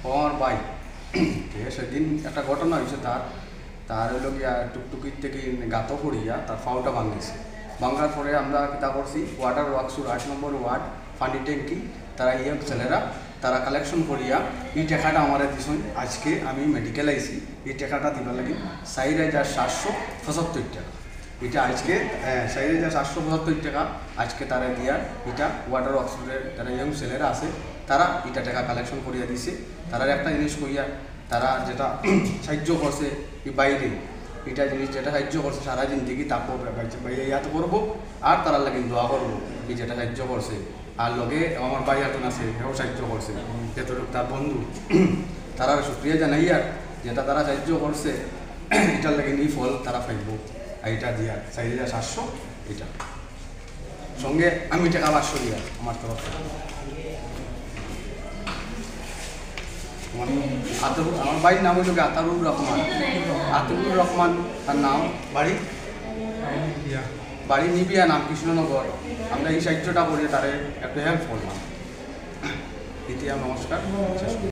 আমার ভাই সেদিন একটা ঘটনা হয়েছে তার হইল গিয়া টুকটুকির থেকে গাত পড়িয়া তার ফাউটা ভাঙিয়েছে। ভাঙার পরে আমরা কিতা করছি, ওয়াটার ওয়ার্কসুর 8 নম্বর ওয়ার্ড ফান্ডি ট্যাঙ্কি তারা ইয়ং ছেলেরা তারা কালেকশন করিয়া এই টাকাটা আমার দিছেন। আজকে আমি মেডিকেল আইছি, এই টাকাটা দিবার লাগে 4,775 টাকা। এটা আজকে 4,775 টাকা আজকে তারা দিয়া এটা ওয়াটার ওয়ার্কসের যারা ইয়ং ছেলেরা আছে তারা এটা টাকা কালেকশন করিয়া দিছে। তারা একটা জিনিস করিয়া তারা যেটা সাহায্য করছে এই বাইরে এটা জিনিস যেটা সাহায্য করছে সারা জিন্দগি তারপর ইয়াত করবো আর তারা লাগে দোয়া করবো এই যেটা সাহায্য করছে। আর লগে আমার ভাই এখন আছে সেও সাহায্য করছে, যতটুকু তার বন্ধু তারা শুক্রিয়া জানাই আর যেটা তারা সাহায্য করছে এটার লাগে নি ফল তারা পাইব। আর এটা দিয়া 4,700 এটা সঙ্গে আমি টাকা 500 দিয়া আমার তরফ থেকে। আমার বাড়ির নাম হইল আতারুর রহমান, তার নাম বাড়ি নিবিয়া নাম কৃষ্ণনগর। আমরা এই সাহায্যটা করে তারে একটু হেল্প করলাম। ইতিহাস নমস্কার।